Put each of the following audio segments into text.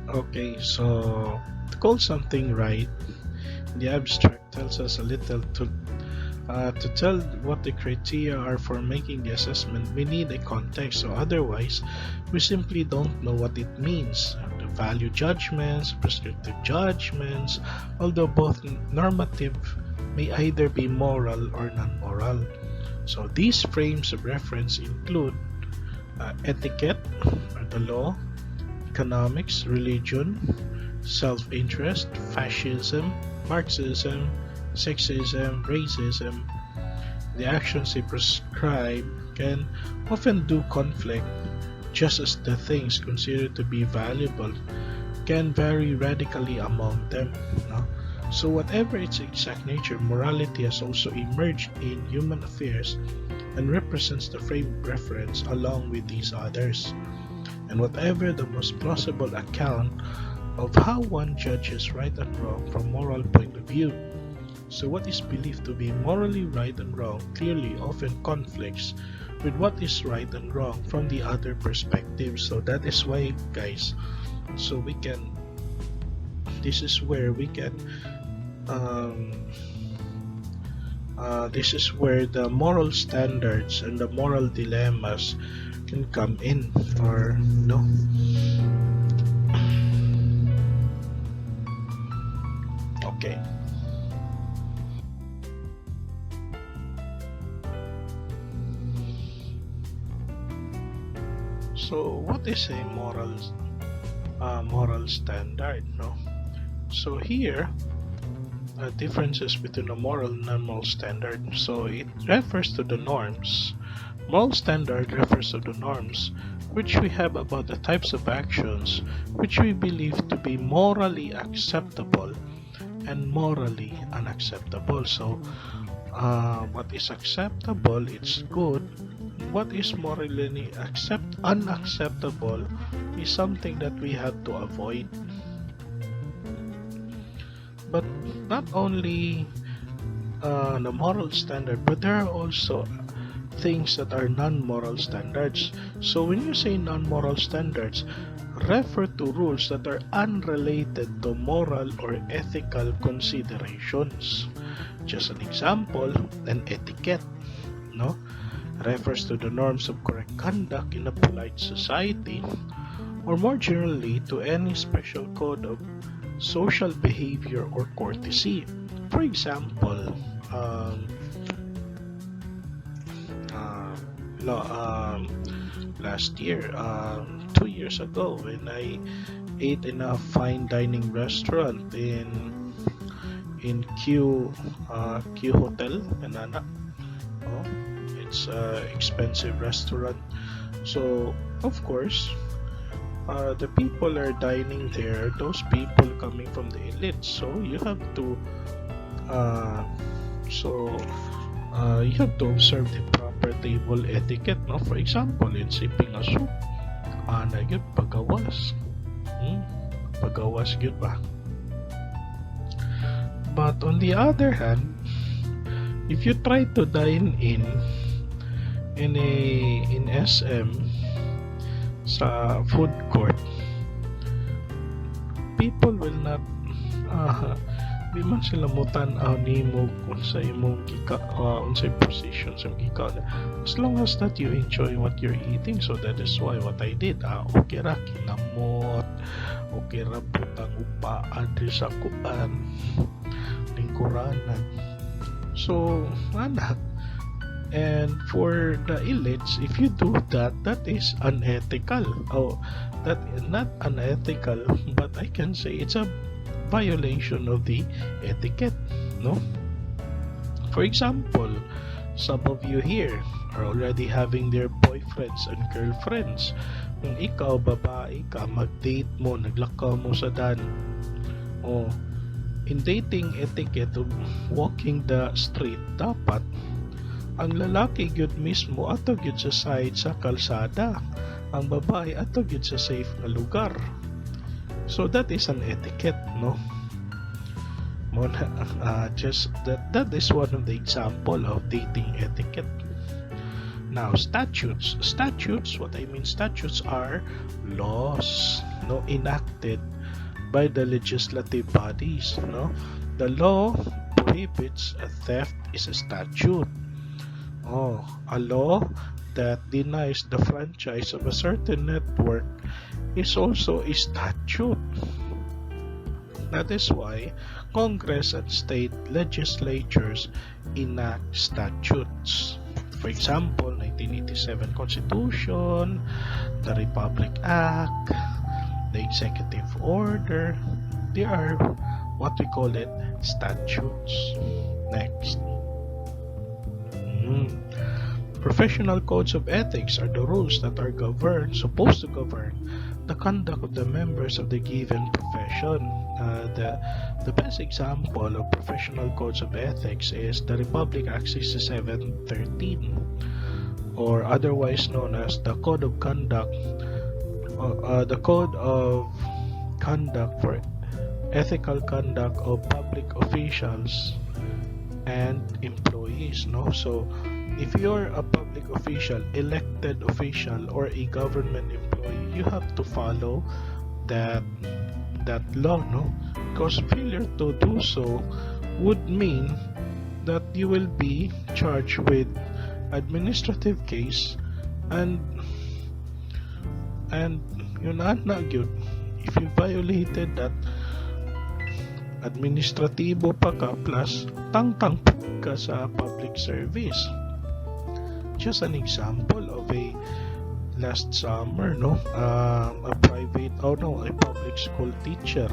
Okay, so to call something right, the abstract tells us a little to tell what the criteria are for making the assessment. We need a context, so otherwise, we simply don't know what it means. The value judgments, prescriptive judgments, although both normative, may either be moral or non-moral. So these frames of reference include etiquette, or the law, economics, religion, self-interest, fascism, Marxism, sexism, racism. The actions they prescribe can often do conflict, just as the things considered to be valuable can vary radically among them. No? So whatever its exact nature, morality has also emerged in human affairs and represents the frame of reference along with these others. And whatever the most plausible account of how one judges right and wrong from moral point of view. So what is believed to be morally right and wrong clearly often conflicts with what is right and wrong from the other perspective. So that is why, guys, so we can, this is where we can this is where the moral standards and the moral dilemmas can come in, or no. Okay. So what is a moral standard? No. So here, differences between a moral and non-moral standard. So it refers to the norms. Moral standard refers to the norms which we have about the types of actions which we believe to be morally acceptable and morally unacceptable. So what is acceptable, it's good. What is morally unacceptable is something that we have to avoid. But not only the moral standard, but there are also things that are non-moral standards. So when you say non-moral standards, refer to rules that are unrelated to moral or ethical considerations. Just an example, an etiquette, no, refers to the norms of correct conduct in a polite society, or more generally to any special code of social behavior or courtesy. For example, last year, 2 years ago, when I ate in a fine dining restaurant in Q Hotel, Manana. Oh, it's an expensive restaurant. So of course, the people are dining there. Those people coming from the elite. So you have to you have to observe the proper table etiquette, no? For example, in sipping a soup, na gyud pagawas. Pagawas gyud ba? But on the other hand, if you try to dine in SM sa food court, people will not di man sila mutan-aw nimo kung sa imong unsay position sa gika, as long as that you enjoy what you're eating. So that is why what I did, okay ra kinamot, okay ra butang upa adri sa kuan lingkuranan. So anak, and for the elites, if you do that, that is unethical. That is not unethical, but I can say it's a violation of the etiquette, no? For example, some of you here are already having their boyfriends and girlfriends. Kung ikaw, babae ka, mag-date mo, naglakaw mo sa dan, in dating etiquette of walking the street, dapat ang lalaki gyud mismo ato gyud sa side sa kalsada, ang babae ato gyud sa safe na lugar. So that is an etiquette, no? Just that is one of the example of dating etiquette. Now, statutes. Statutes, what I mean statutes are laws, no, enacted by the legislative bodies, no. The law prohibits a theft is a statute. Oh, a law that denies the franchise of a certain network is also a statute. That is why Congress and state legislatures enact statutes. For example, 1987 Constitution, the Republic Act, the Executive Order, they are what we call it statutes. Next. Professional codes of ethics are the rules that are supposed to govern the conduct of the members of the given profession. The best example of professional codes of ethics is the Republic Act 6713, or otherwise known as the Code of Conduct, for ethical conduct of public officials and employees. No, so if you're a public official, elected official, or a government employee, you have to follow that law, no? Because failure to do so would mean that you will be charged with administrative case and yun na gyud. If you violated that, administratibo pa ka plus tangtang ka sa public service. Just an example of a last summer, no, a public school teacher,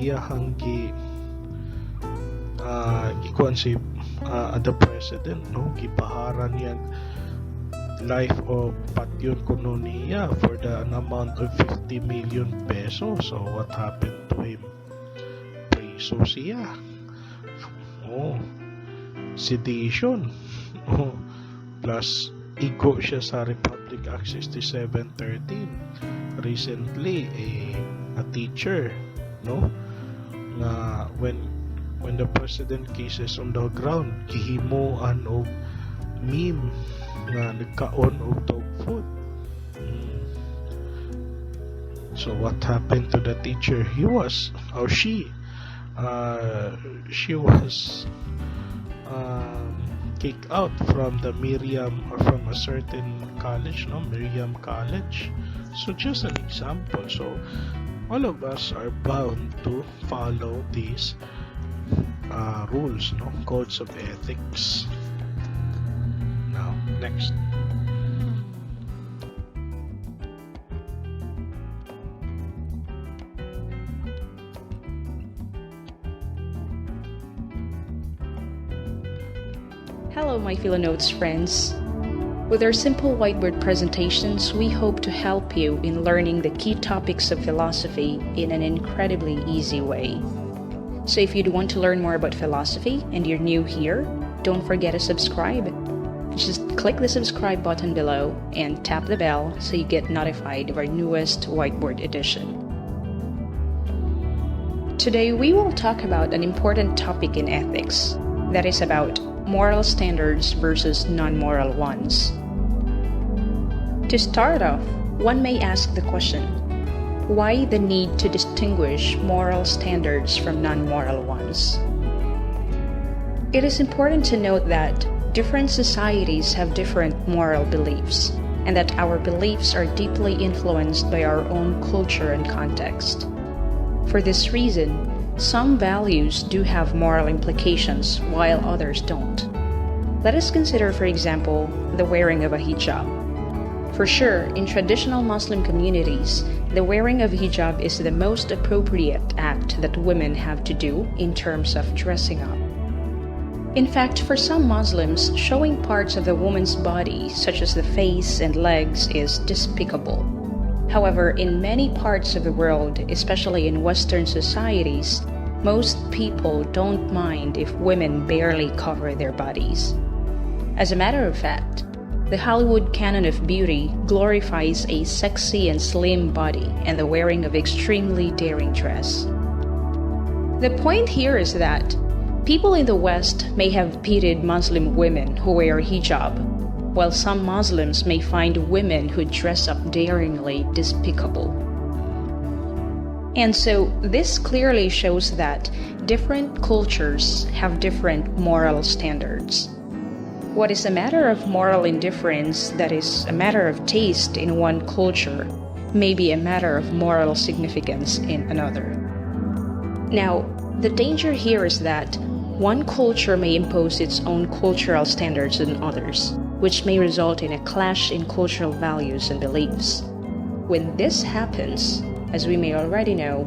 iyahang the president, no, gipaharan yan life of patyon kuno niya for an amount of 50 million pesos. So what happened to him? Preso siya. Sedition. Plus igo siya sa Republic Act 6713. Recently, a teacher, no, na when the president cases on the ground, gihimuan og meme na nagkaon og dog food. So what happened to the teacher? She was kicked out from the Miriam, or from a certain college, no, Miriam College. So just an example. So all of us are bound to follow these rules, no, codes of ethics. Now, next. Hello, my Philo101 friends. With our simple whiteboard presentations, we hope to help you in learning the key topics of philosophy in an incredibly easy way. So if you'd want to learn more about philosophy and you're new here, don't forget to subscribe. Just click the subscribe button below and tap the bell so you get notified of our newest whiteboard edition. Today we will talk about an important topic in ethics, that is about moral standards versus non-moral ones. To start off, one may ask the question, why the need to distinguish moral standards from non-moral ones? It is important to note that different societies have different moral beliefs, and that our beliefs are deeply influenced by our own culture and context. For this reason, some values do have moral implications while others don't. Let us consider, for example, the wearing of a hijab. For sure, in traditional Muslim communities, the wearing of hijab is the most appropriate act that women have to do in terms of dressing up. In fact, for some Muslims, showing parts of the woman's body, such as the face and legs, is despicable. However, in many parts of the world, especially in Western societies, most people don't mind if women barely cover their bodies. As a matter of fact, the Hollywood canon of beauty glorifies a sexy and slim body and the wearing of extremely daring dress. The point here is that people in the West may have pitied Muslim women who wear hijab, while some Muslims may find women who dress up daringly despicable. And so this clearly shows that different cultures have different moral standards. What is a matter of moral indifference, that is, a matter of taste in one culture, may be a matter of moral significance in another. Now, the danger here is that one culture may impose its own cultural standards on others, which may result in a clash in cultural values and beliefs. When this happens, as we may already know,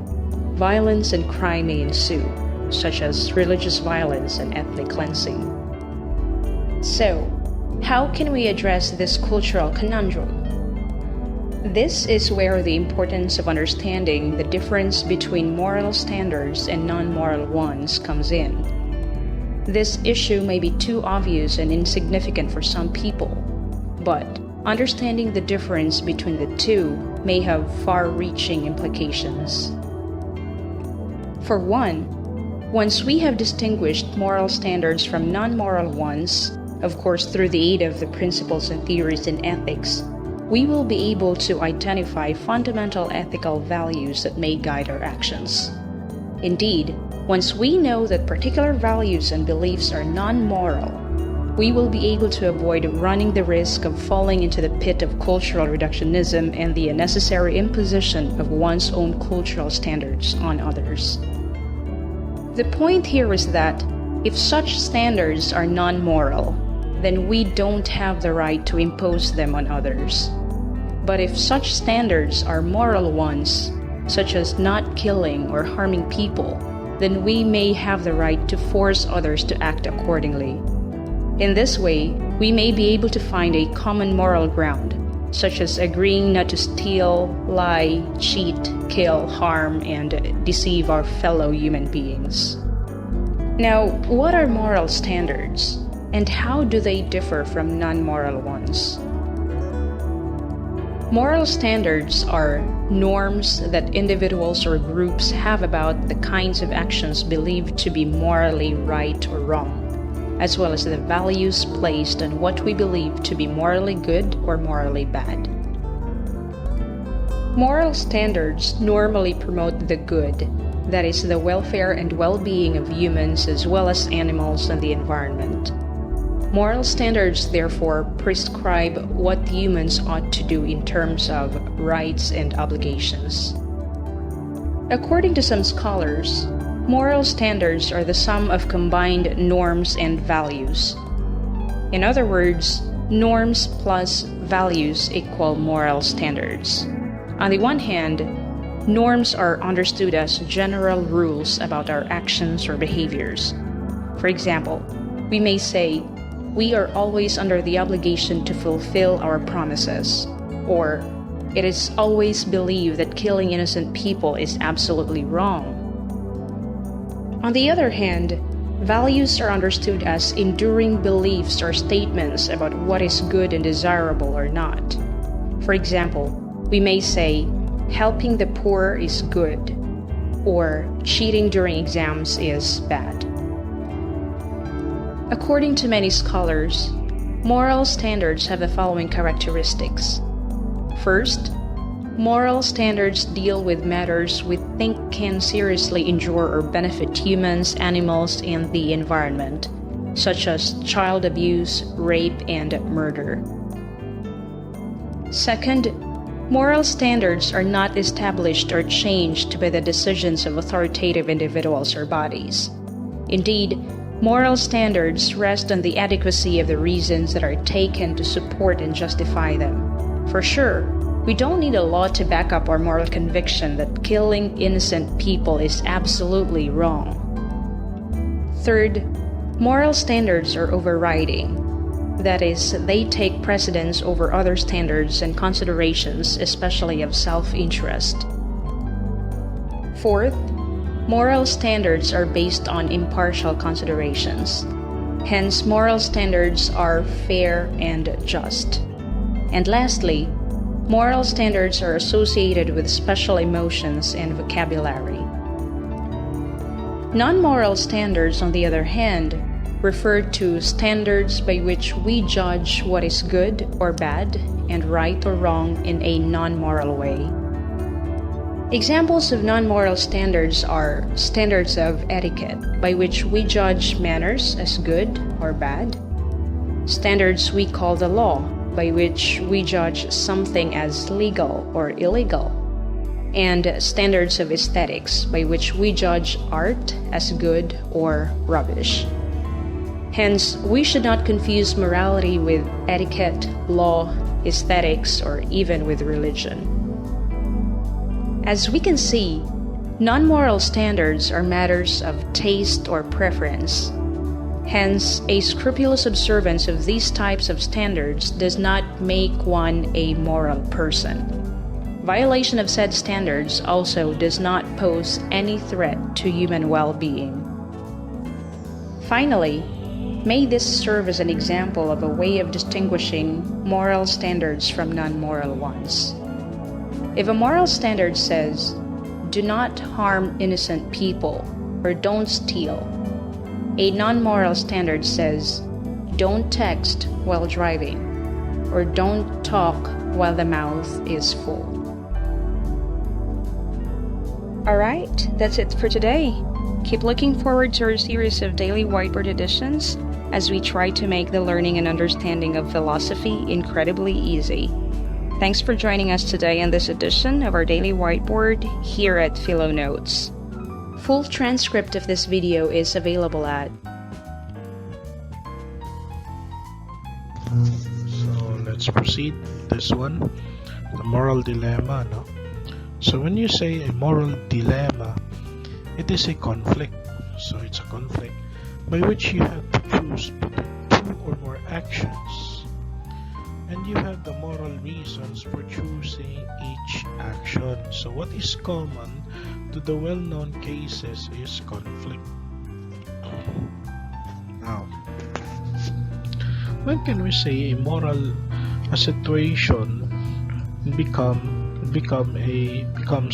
violence and crime may ensue, such as religious violence and ethnic cleansing. So, how can we address this cultural conundrum? This is where the importance of understanding the difference between moral standards and non-moral ones comes in. This issue may be too obvious and insignificant for some people, but understanding the difference between the two may have far-reaching implications. For one, once we have distinguished moral standards from non-moral ones, of course through the aid of the principles and theories in ethics, we will be able to identify fundamental ethical values that may guide our actions. Indeed, once we know that particular values and beliefs are non-moral, we will be able to avoid running the risk of falling into the pit of cultural reductionism and the unnecessary imposition of one's own cultural standards on others. The point here is that if such standards are non-moral, then we don't have the right to impose them on others. But if such standards are moral ones, such as not killing or harming people, then we may have the right to force others to act accordingly. In this way, we may be able to find a common moral ground, such as agreeing not to steal, lie, cheat, kill, harm, and deceive our fellow human beings. Now, what are moral standards, and how do they differ from non-moral ones? Moral standards are norms that individuals or groups have about the kinds of actions believed to be morally right or wrong, as well as the values placed on what we believe to be morally good or morally bad. Moral standards normally promote the good, that is, the welfare and well-being of humans as well as animals and the environment. Moral standards therefore prescribe what humans ought to do in terms of rights and obligations. According to some scholars, moral standards are the sum of combined norms and values. In other words, norms plus values equal moral standards. On the one hand, norms are understood as general rules about our actions or behaviors. For example, we may say, "We are always under the obligation to fulfill our promises," or "It is always believed that killing innocent people is absolutely wrong." On the other hand, values are understood as enduring beliefs or statements about what is good and desirable or not. For example, we may say, "Helping the poor is good," or "Cheating during exams is bad." According to many scholars, moral standards have the following characteristics. First, moral standards deal with matters we think can seriously injure or benefit humans, animals, and the environment, such as child abuse, rape, and murder. Second, moral standards are not established or changed by the decisions of authoritative individuals or bodies. Indeed, moral standards rest on the adequacy of the reasons that are taken to support and justify them. For sure, we don't need a law to back up our moral conviction that killing innocent people is absolutely wrong. Third, moral standards are overriding. That is, they take precedence over other standards and considerations, especially of self-interest. Fourth, moral standards are based on impartial considerations. Hence, moral standards are fair and just. And lastly, moral standards are associated with special emotions and vocabulary. Non-moral standards, on the other hand, refer to standards by which we judge what is good or bad and right or wrong in a non-moral way. Examples of non-moral standards are standards of etiquette, by which we judge manners as good or bad; standards we call the law, by which we judge something as legal or illegal; and standards of aesthetics, by which we judge art as good or rubbish. Hence, we should not confuse morality with etiquette, law, aesthetics, or even with religion. As we can see, non-moral standards are matters of taste or preference. Hence, a scrupulous observance of these types of standards does not make one a moral person. Violation of said standards also does not pose any threat to human well-being. Finally, may this serve as an example of a way of distinguishing moral standards from non-moral ones. If a moral standard says, "Do not harm innocent people," or "Don't steal," a non-moral standard says, "Don't text while driving," or "Don't talk while the mouth is full." Alright, that's it for today. Keep looking forward to our series of daily whiteboard editions as we try to make the learning and understanding of philosophy incredibly easy. Thanks for joining us today in this edition of our daily whiteboard here at Philo Notes. Full transcript of this video is available at So let's proceed. This one, the moral dilemma. No? So when you say a moral dilemma, it is a conflict. So it's a conflict by which you have to choose between two or more actions. And you have the moral reasons for choosing each action. So what is common to the well-known cases is conflict. Now, when can we say a situation becomes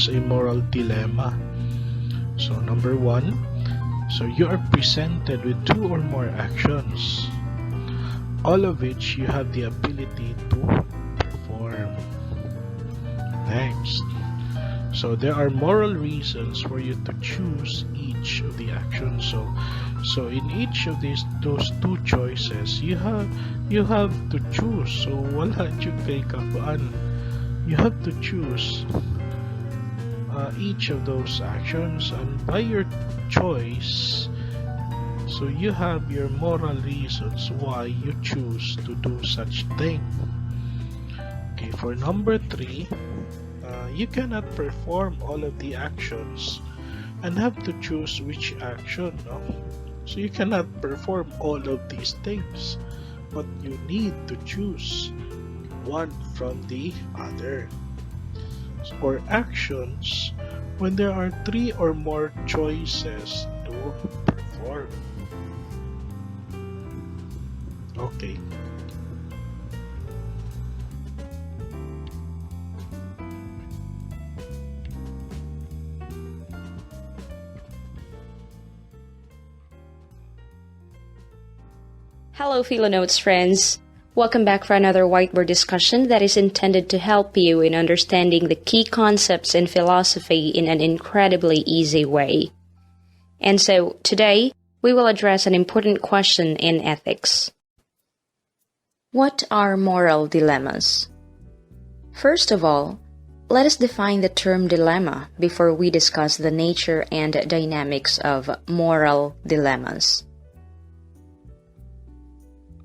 a moral dilemma? So number one, so you are presented with two or more actions, all of which you have the ability to perform. Next, so there are moral reasons for you to choose each of the actions. So in each of those two choices, you have to choose. So wala yung kay kakuan. You have to choose each of those actions, and by your choice, so you have your moral reasons why you choose to do such thing. Okay, for number 3, you cannot perform all of the actions and have to choose which action. No? So you cannot perform all of these things, but you need to choose one from the other. Or actions when there are 3 or more choices to perform. Okay. Hello, Philo Notes friends. Welcome back for another whiteboard discussion that is intended to help you in understanding the key concepts in philosophy in an incredibly easy way. And so, today, we will address an important question in ethics. What are moral dilemmas? First of all, let us define the term dilemma before we discuss the nature and dynamics of moral dilemmas.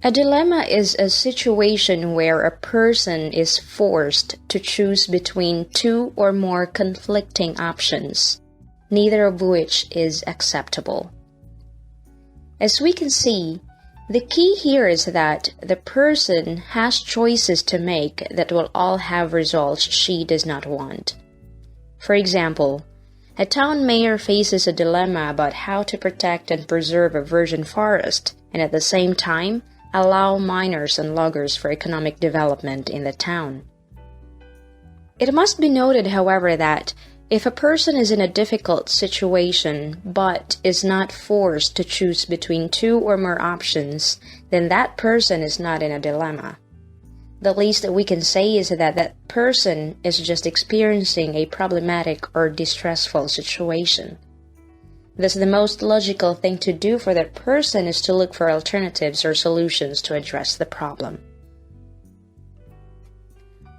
A dilemma is a situation where a person is forced to choose between 2 or more conflicting options, neither of which is acceptable. As we can see, the key here is that the person has choices to make that will all have results she does not want. For example, a town mayor faces a dilemma about how to protect and preserve a virgin forest and at the same time allow miners and loggers for economic development in the town. It must be noted, however, that If a person is in a difficult situation but is not forced to choose between two or more options, then that person is not in a dilemma. The least that we can say is that that person is just experiencing a problematic or distressful situation. Thus, the most logical thing to do for that person is to look for alternatives or solutions to address the problem.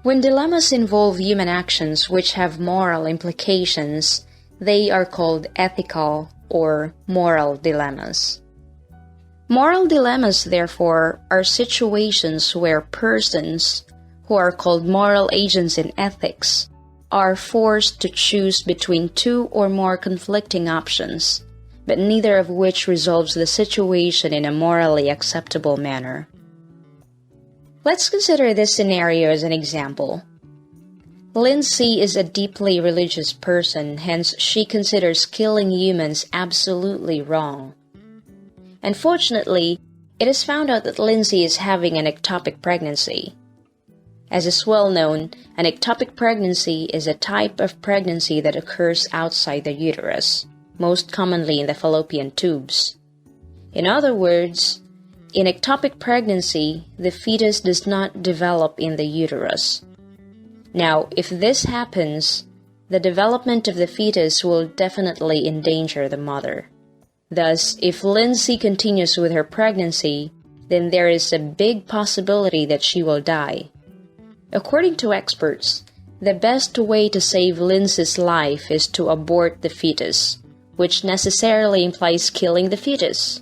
When dilemmas involve human actions which have moral implications, they are called ethical or moral dilemmas. Moral dilemmas, therefore, are situations where persons, who are called moral agents in ethics, are forced to choose between two or more conflicting options, but neither of which resolves the situation in a morally acceptable manner. Let's consider this scenario as an example. Lindsay is a deeply religious person, hence she considers killing humans absolutely wrong. Unfortunately, it is found out that Lindsay is having an ectopic pregnancy. As is well known, an ectopic pregnancy is a type of pregnancy that occurs outside the uterus, most commonly in the fallopian tubes. In other words, in ectopic pregnancy, the fetus does not develop in the uterus. Now, if this happens, the development of the fetus will definitely endanger the mother. Thus, if Lindsay continues with her pregnancy, then there is a big possibility that she will die. According to experts, the best way to save Lindsay's life is to abort the fetus, which necessarily implies killing the fetus.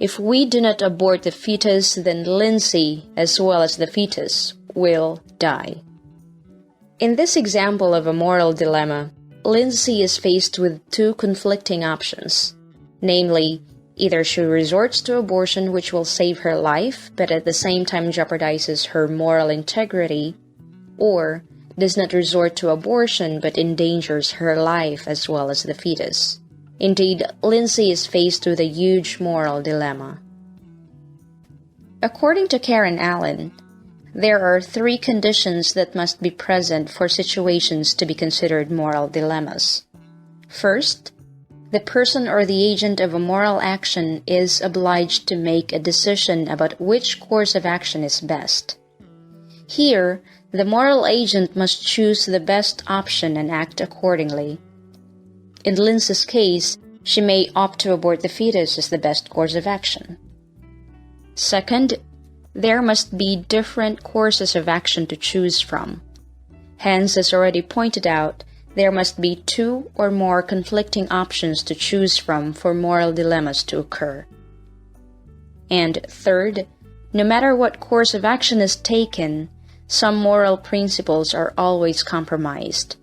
If we do not abort the fetus, then Lindsay, as well as the fetus, will die. In this example of a moral dilemma, Lindsay is faced with two conflicting options. Namely, either she resorts to abortion, which will save her life, but at the same time jeopardizes her moral integrity, or does not resort to abortion but endangers her life as well as the fetus. Indeed, Lindsay is faced with a huge moral dilemma. According to Karen Allen, there are three conditions that must be present for situations to be considered moral dilemmas. First, the person or the agent of a moral action is obliged to make a decision about which course of action is best. Here, the moral agent must choose the best option and act accordingly. In Lindsay's case, she may opt to abort the fetus as the best course of action. Second, there must be different courses of action to choose from. Hence, as already pointed out, there must be two or more conflicting options to choose from for moral dilemmas to occur. And third, no matter what course of action is taken, some moral principles are always compromised.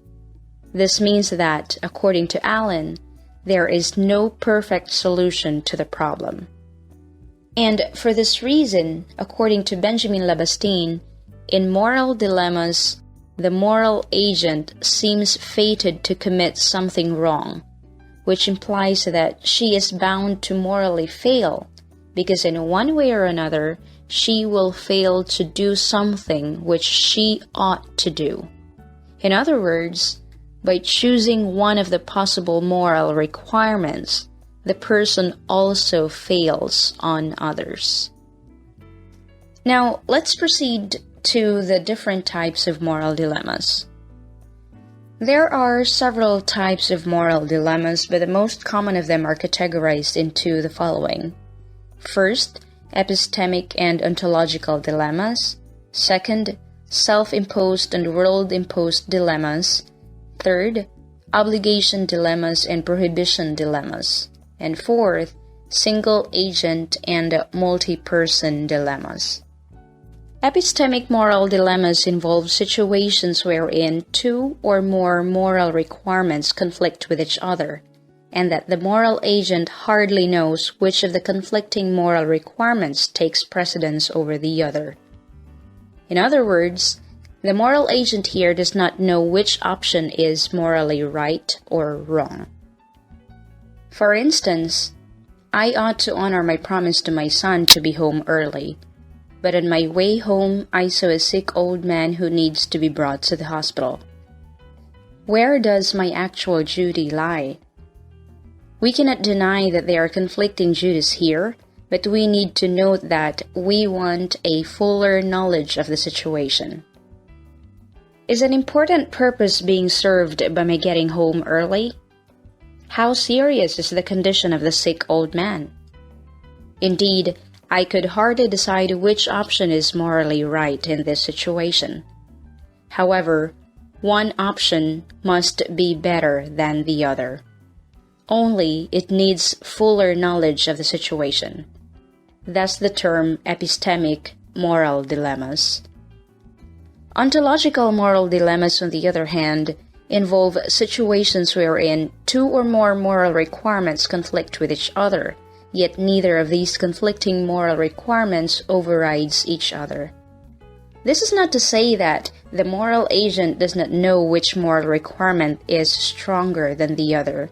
This means that, according to Allen, there is no perfect solution to the problem. And for this reason, according to Benjamin Labastine, in moral dilemmas, the moral agent seems fated to commit something wrong, which implies that she is bound to morally fail, because in one way or another, she will fail to do something which she ought to do. In other words, by choosing one of the possible moral requirements, the person also fails on others. Now, let's proceed to the different types of moral dilemmas. There are several types of moral dilemmas, but the most common of them are categorized into the following. First, epistemic and ontological dilemmas. Second, self-imposed and world-imposed dilemmas. Third, obligation dilemmas and prohibition dilemmas. And fourth, single agent and multi-person dilemmas. Epistemic moral dilemmas involve situations wherein two or more moral requirements conflict with each other, and that the moral agent hardly knows which of the conflicting moral requirements takes precedence over the other. In other words, the moral agent here does not know which option is morally right or wrong. For instance, I ought to honor my promise to my son to be home early, but on my way home I saw a sick old man who needs to be brought to the hospital. Where does my actual duty lie? We cannot deny that there are conflicting duties here, but we need to note that we want a fuller knowledge of the situation. Is an important purpose being served by my getting home early? How serious is the condition of the sick old man? Indeed, I could hardly decide which option is morally right in this situation. However, one option must be better than the other. Only it needs fuller knowledge of the situation. Thus the term epistemic moral dilemmas. Ontological moral dilemmas, on the other hand, involve situations wherein two or more moral requirements conflict with each other, yet neither of these conflicting moral requirements overrides each other. This is not to say that the moral agent does not know which moral requirement is stronger than the other.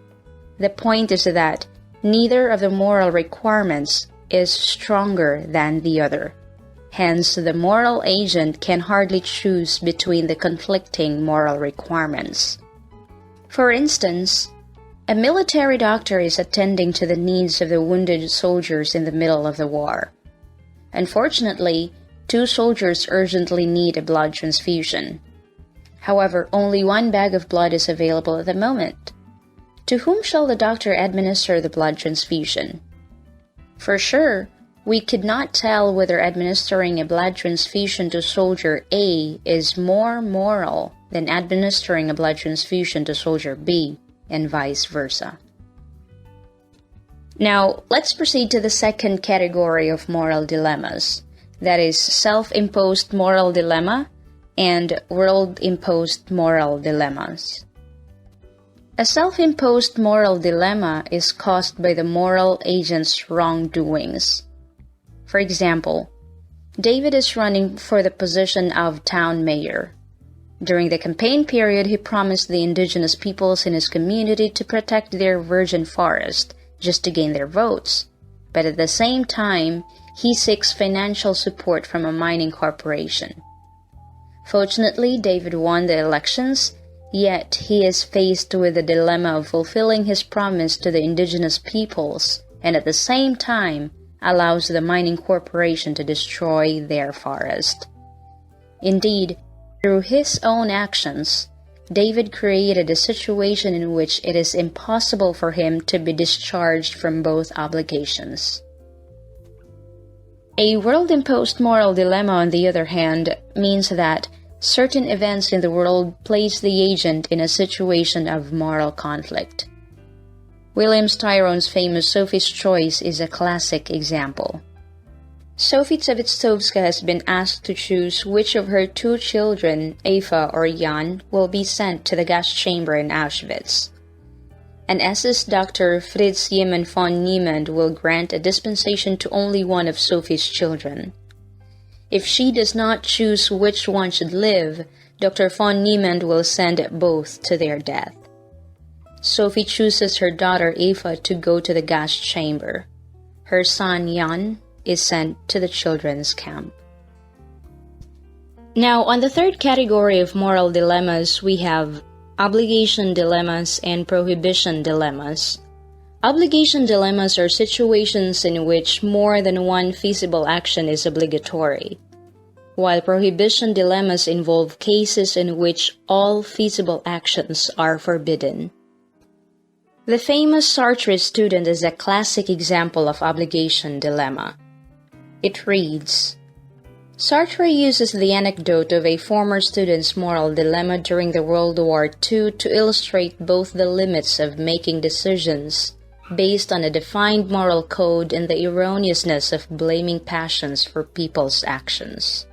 The point is that neither of the moral requirements is stronger than the other. Hence, the moral agent can hardly choose between the conflicting moral requirements. For instance, a military doctor is attending to the needs of the wounded soldiers in the middle of the war. Unfortunately, 2 soldiers urgently need a blood transfusion. However, only 1 bag of blood is available at the moment. To whom shall the doctor administer the blood transfusion? For sure, we could not tell whether administering a blood transfusion to soldier A is more moral than administering a blood transfusion to soldier B, and vice versa. Now, let's proceed to the second category of moral dilemmas, that is self-imposed moral dilemma and world-imposed moral dilemmas. A self-imposed moral dilemma is caused by the moral agent's wrongdoings. For example, David is running for the position of town mayor. During the campaign period, he promised the indigenous peoples in his community to protect their virgin forest just to gain their votes. But at the same time, he seeks financial support from a mining corporation. Fortunately, David won the elections, yet he is faced with the dilemma of fulfilling his promise to the indigenous peoples and at the same time allows the mining corporation to destroy their forest. Indeed, through his own actions, David created a situation in which it is impossible for him to be discharged from both obligations. A world-imposed moral dilemma, on the other hand, means that certain events in the world place the agent in a situation of moral conflict. William Styron's famous Sophie's Choice is a classic example. Sophie Tsevitsovska has been asked to choose which of her 2 children, Eva or Jan, will be sent to the gas chamber in Auschwitz. An SS doctor, Fritz Jemen von Niemand, will grant a dispensation to only one of Sophie's children. If she does not choose which one should live, Dr. von Niemand will send both to their death. Sophie chooses her daughter Eva to go to the gas chamber. Her son Jan is sent to the children's camp. Now, on the third category of moral dilemmas, we have obligation dilemmas and prohibition dilemmas. Obligation dilemmas are situations in which more than one feasible action is obligatory, while prohibition dilemmas involve cases in which all feasible actions are forbidden. The famous Sartre student is a classic example of obligation dilemma. It reads, Sartre uses the anecdote of a former student's moral dilemma during the World War II to illustrate both the limits of making decisions based on a defined moral code and the erroneousness of blaming passions for people's actions.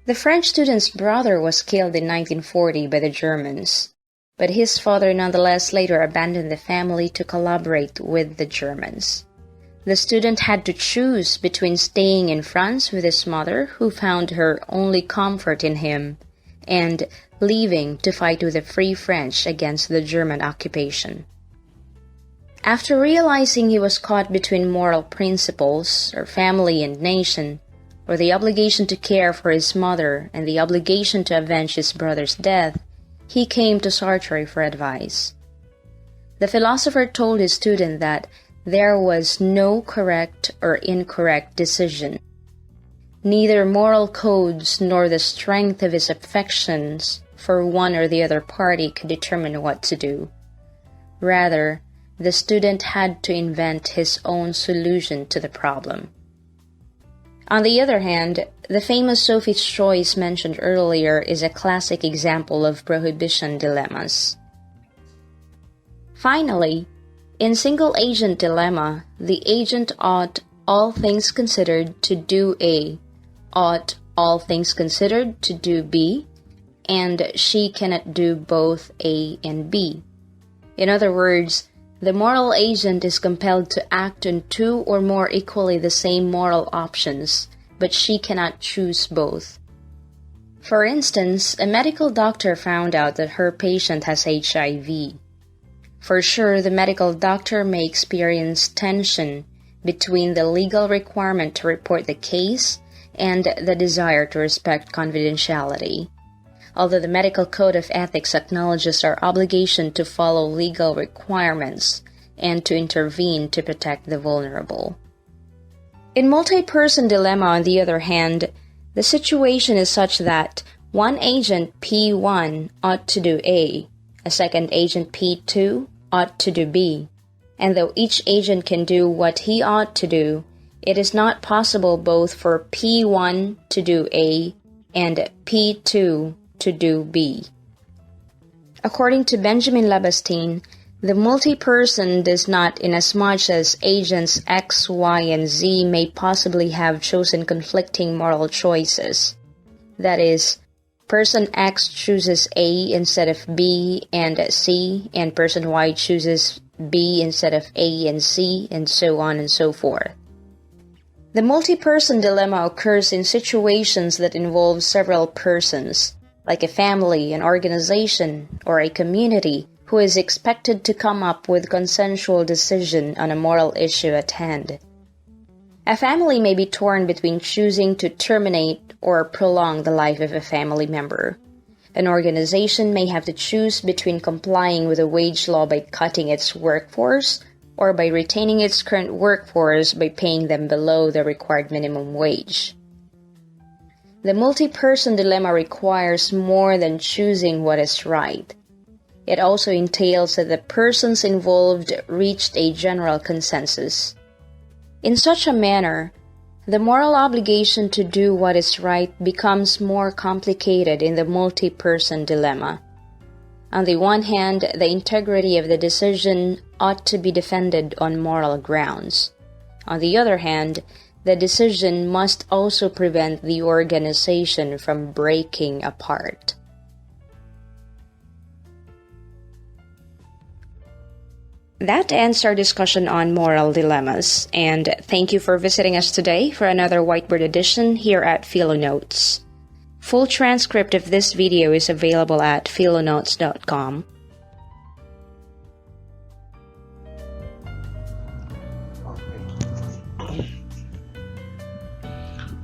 The French student's brother was killed in 1940 by the Germans, but his father nonetheless later abandoned the family to collaborate with the Germans. The student had to choose between staying in France with his mother, who found her only comfort in him, and leaving to fight with the Free French against the German occupation. After realizing he was caught between moral principles, or family and nation, or the obligation to care for his mother and the obligation to avenge his brother's death, he came to Sartre for advice. The philosopher told his student that there was no correct or incorrect decision. Neither moral codes nor the strength of his affections for one or the other party could determine what to do. Rather, the student had to invent his own solution to the problem. On the other hand, the famous Sophie's Choice mentioned earlier is a classic example of prohibition dilemmas. Finally, in single-agent dilemma, the agent ought, all things considered, to do A, ought, all things considered, to do B, and she cannot do both A and B. In other words, the moral agent is compelled to act on two or more equally the same moral options, but she cannot choose both. For instance, a medical doctor found out that her patient has HIV. For sure, the medical doctor may experience tension between the legal requirement to report the case and the desire to respect confidentiality. Although the medical code of ethics acknowledges our obligation to follow legal requirements and to intervene to protect the vulnerable. In multi-person dilemma, on the other hand, the situation is such that one agent P1 ought to do A, a second agent P2 ought to do B, and though each agent can do what he ought to do, it is not possible both for P1 to do A and P2 to do B. According to Benjamin Labastine, the multi-person does not, inasmuch as agents X, Y, and Z may possibly have chosen conflicting moral choices. That is, person X chooses A instead of B and C, and person Y chooses B instead of A and C, and so on and so forth. The multi-person dilemma occurs in situations that involve several persons, like a family, an organization, or a community, who is expected to come up with consensual decision on a moral issue at hand. A family may be torn between choosing to terminate or prolong the life of a family member. An organization may have to choose between complying with a wage law by cutting its workforce or by retaining its current workforce by paying them below the required minimum wage. The multi-person dilemma requires more than choosing what is right. It also entails that the persons involved reached a general consensus. In such a manner, the moral obligation to do what is right becomes more complicated in the multi-person dilemma. On the one hand, the integrity of the decision ought to be defended on moral grounds. On the other hand, the decision must also prevent the organization from breaking apart. That ends our discussion on moral dilemmas, and thank you for visiting us today for another whiteboard edition here at Philo Notes. Full transcript of this video is available at philo101.com.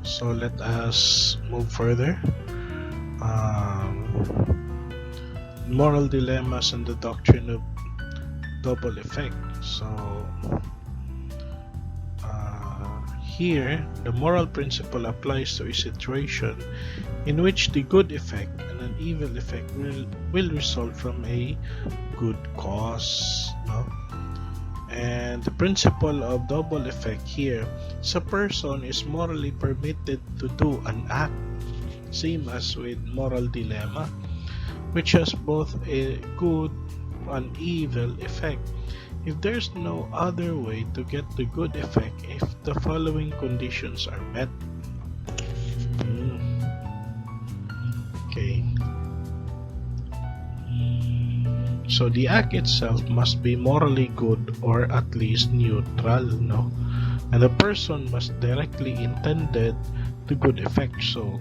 So let us move further. Moral dilemmas and the doctrine of double effect. So here, the moral principle applies to a situation in which the good effect and an evil effect will result from a good cause. No? And the principle of double effect here is a person is morally permitted to do an act, same as with moral dilemma, which has both a good and evil effect, if there's no other way to get the good effect if the following conditions are met. Okay. So the act itself must be morally good or at least neutral, no? And the person must directly intended the good effect. So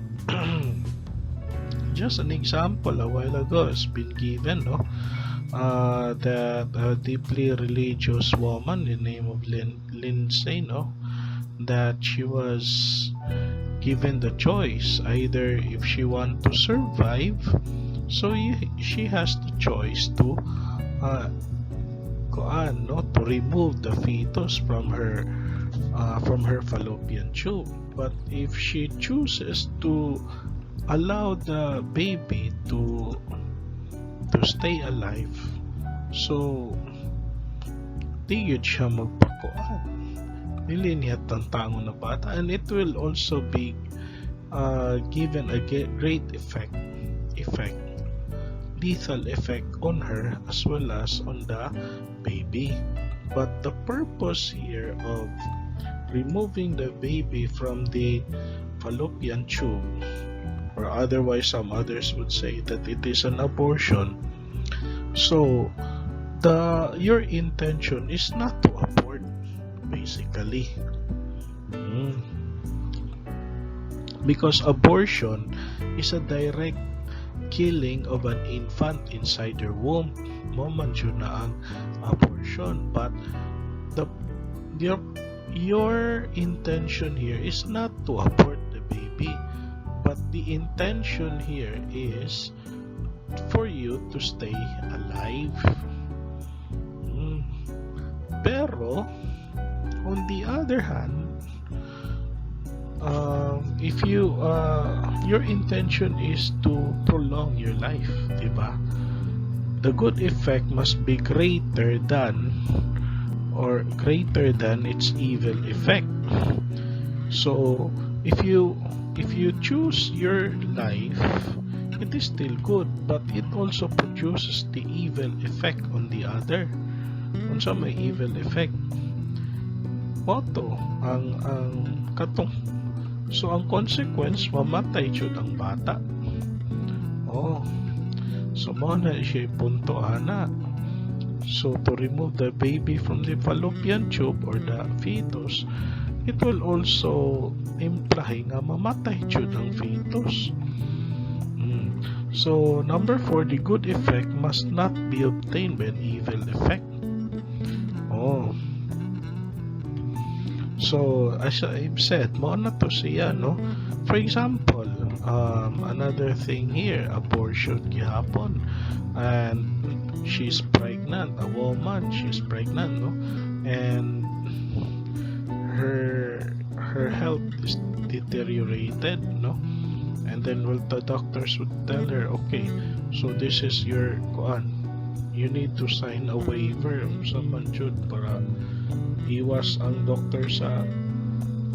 just an example a while ago has been given, no? That a deeply religious woman in the name of Lindsay, no? That she was given the choice either if she want to survive So she has the choice to to remove the fetus from her fallopian tube. But if she chooses to allow the baby to stay alive, so tigid siya magpakuan, dili niya tantango na bata, and it will also be given a great lethal effect on her as well as on the baby. But the purpose here of removing the baby from the fallopian tube, or otherwise some others would say that it is an abortion, so your intention is not to abort, basically. Because abortion is a direct killing of an infant inside your womb. Moment yun na ang abortion. But your intention here is not to abort the baby, but the intention here is for you to stay alive. Pero on the other hand, if your intention is to prolong your life, diba? The good effect must be greater than its evil effect. So if you choose your life, it is still good, but it also produces the evil effect on the other. Unsa may evil effect? Moto ang katong. So ang consequence, mamatay jud ang bata. So mo na siya punto ana. So to remove the baby from the fallopian tube or the fetus, it will also imply nga mamatay jud ang fetus. So number 4, the good effect must not be obtained by an evil effect. So as I've said, mo na to siya, no? For example, another thing here, abortion gihapon, and she's pregnant, a woman, she's pregnant, no? And her health is deteriorated, no? And then the doctors would tell her, okay, so this is your you need to sign a waiver sa manjud para iwas ang doktor sa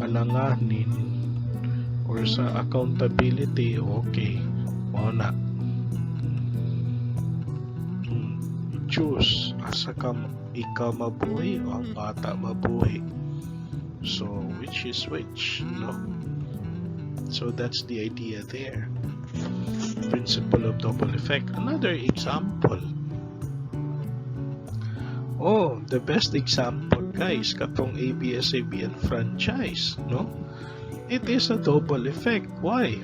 alanganin or sa accountability. Okay, na choose asa ikaw mabuhi o ang bata mabuhi. So which is which, no? So that's the idea there. Principle of double effect. Another example. The best example, guys, katong ABS-CBN franchise, no? It is a double effect. Why?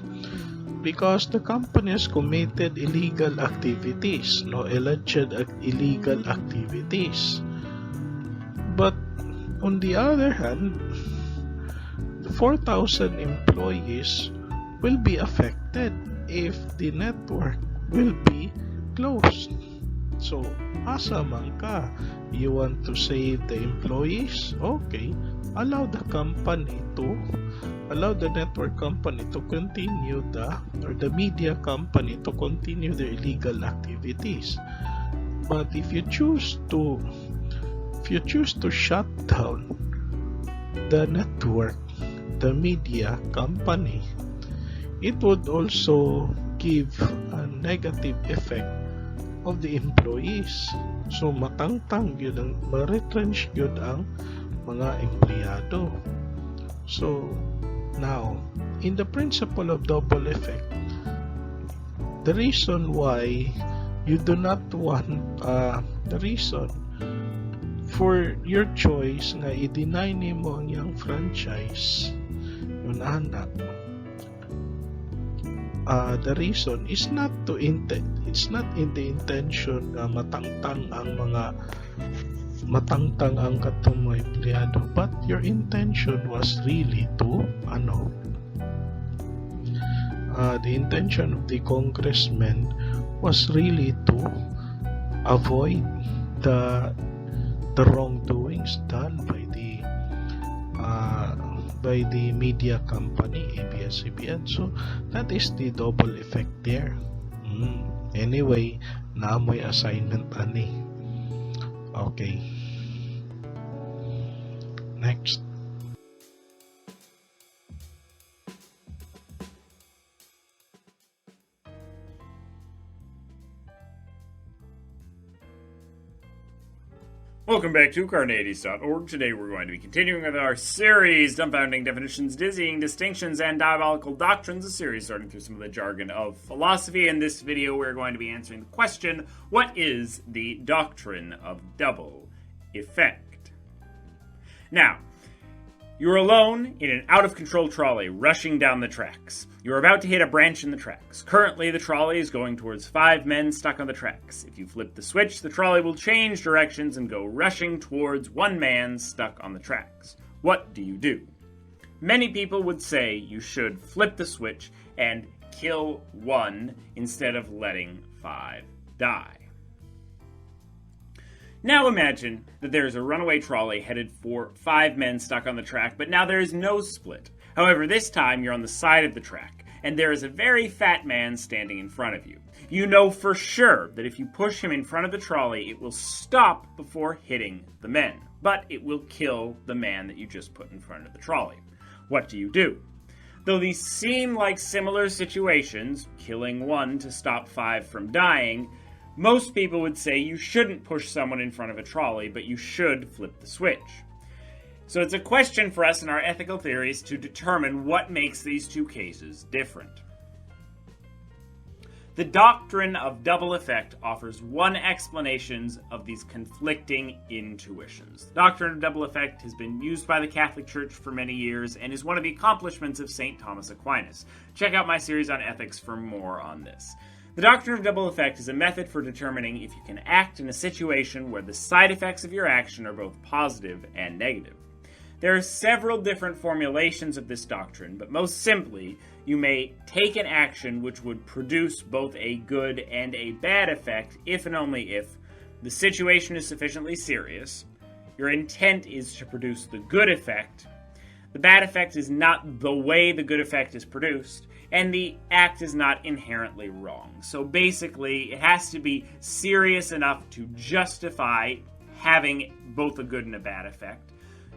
Because the company has committed illegal activities, no? Alleged illegal activities. But on the other hand, 4,000 employees will be affected if the network will be closed. So, asa man ka? You want to save the employees? Okay, allow the network company to continue or the media company to continue their illegal activities. But if you choose to shut down the network, the media company, it would also give a negative effect of the employees. So matangtang yun ang ma-retrench yun ang mga empleyado. So now, in the principle of double effect, the reason why you do not want the reason for your choice nga i-deny nimo ang yang franchise yun anak, the reason is not it's not in the intention na matangtang ang katong mga empleyado, but your intention was really to the intention of the congressman was really to avoid the the wrongdoings done uh, by the media company ABS-CBN. So that is the double effect there. Anyway, naamoy assignment ani. Okay. Next. Welcome back to Carneades.org. Today we're going to be continuing with our series, Dumbfounding Definitions, Dizzying Distinctions, and Diabolical Doctrines, a series starting through some of the jargon of philosophy. In this video, we're going to be answering the question, what is the doctrine of double effect? Now, you're alone in an out-of-control trolley rushing down the tracks. You're about to hit a branch in the tracks. Currently, the trolley is going towards 5 men stuck on the tracks. If you flip the switch, the trolley will change directions and go rushing towards 1 man stuck on the tracks. What do you do? Many people would say you should flip the switch and kill 1 instead of letting 5 die. Now imagine that there is a runaway trolley headed for 5 men stuck on the track, but now there is no split. However, this time you're on the side of the track, and there is a very fat man standing in front of you. You know for sure that if you push him in front of the trolley, it will stop before hitting the men, but it will kill the man that you just put in front of the trolley. What do you do? Though these seem like similar situations, killing 1 to stop 5 from dying, most people would say you shouldn't push someone in front of a trolley, but you should flip the switch. So it's a question for us in our ethical theories to determine what makes these two cases different. The doctrine of double effect offers one explanation of these conflicting intuitions. The doctrine of double effect has been used by the Catholic Church for many years and is one of the accomplishments of St. Thomas Aquinas. Check out my series on ethics for more on this. The doctrine of double effect is a method for determining if you can act in a situation where the side effects of your action are both positive and negative. There are several different formulations of this doctrine, but most simply, you may take an action which would produce both a good and a bad effect if and only if the situation is sufficiently serious, your intent is to produce the good effect, the bad effect is not the way the good effect is produced, and the act is not inherently wrong. So basically, it has to be serious enough to justify having both a good and a bad effect.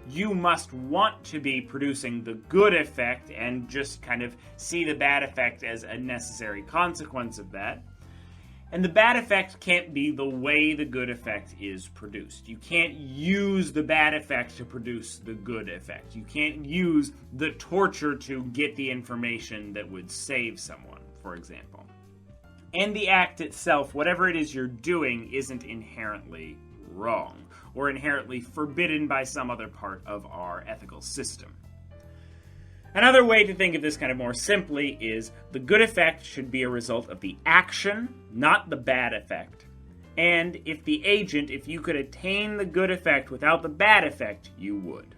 You must want to be producing the good effect and just kind of see the bad effect as a necessary consequence of that. And the bad effect can't be the way the good effect is produced. You can't use the bad effect to produce the good effect. You can't use the torture to get the information that would save someone, for example. And the act itself, whatever it is you're doing, isn't inherently wrong or inherently forbidden by some other part of our ethical system. Another way to think of this kind of more simply is the good effect should be a result of the action, not the bad effect. And if you could attain the good effect without the bad effect, you would.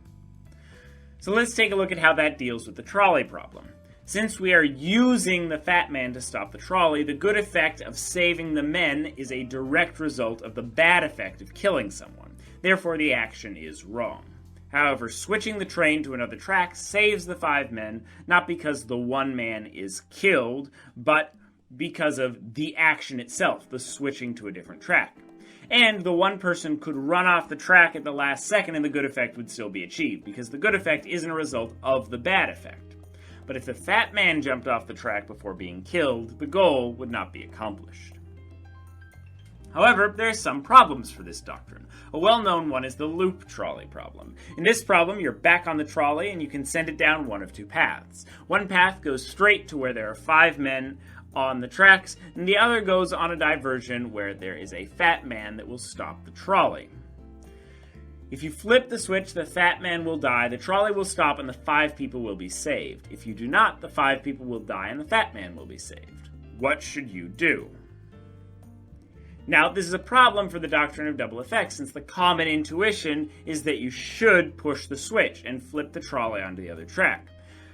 So let's take a look at how that deals with the trolley problem. Since we are using the fat man to stop the trolley, the good effect of saving the men is a direct result of the bad effect of killing someone. Therefore, the action is wrong. However, switching the train to another track saves the 5 men, not because the 1 man is killed, but because of the action itself, the switching to a different track. And the 1 person could run off the track at the last second and the good effect would still be achieved, because the good effect isn't a result of the bad effect. But if the fat man jumped off the track before being killed, the goal would not be accomplished. However, there are some problems for this doctrine. A well-known one is the loop trolley problem. In this problem, you're back on the trolley and you can send it down one of 2 paths. One path goes straight to where there are 5 men on the tracks, and the other goes on a diversion where there is a fat man that will stop the trolley. If you flip the switch, the fat man will die, the trolley will stop, and the 5 people will be saved. If you do not, the 5 people will die and the fat man will be saved. What should you do? Now, this is a problem for the doctrine of double effect, since the common intuition is that you should push the switch and flip the trolley onto the other track.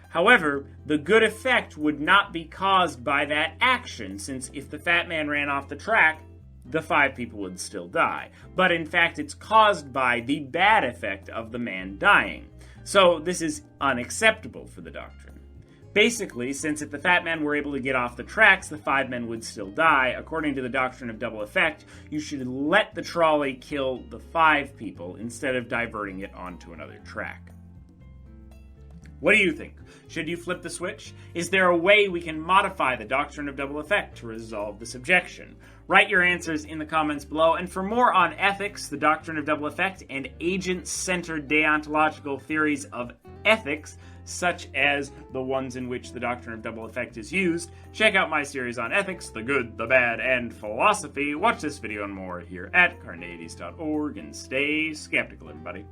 However, the good effect would not be caused by that action, since if the fat man ran off the track, the 5 people would still die. But in fact, it's caused by the bad effect of the man dying. So this is unacceptable for the doctrine. Basically, since if the fat men were able to get off the tracks, the 5 men would still die, according to the doctrine of double effect, you should let the trolley kill the 5 people instead of diverting it onto another track. What do you think? Should you flip the switch? Is there a way we can modify the doctrine of double effect to resolve this objection? Write your answers in the comments below, and for more on ethics, the doctrine of double effect, and agent-centered deontological theories of ethics, such as the ones in which the doctrine of double effect is used, check out my series on ethics, the good, the bad, and philosophy. Watch this video and more here at carneades.org, and stay skeptical, everybody.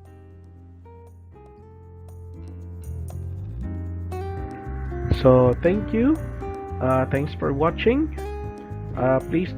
So thank you. Thanks for watching. Please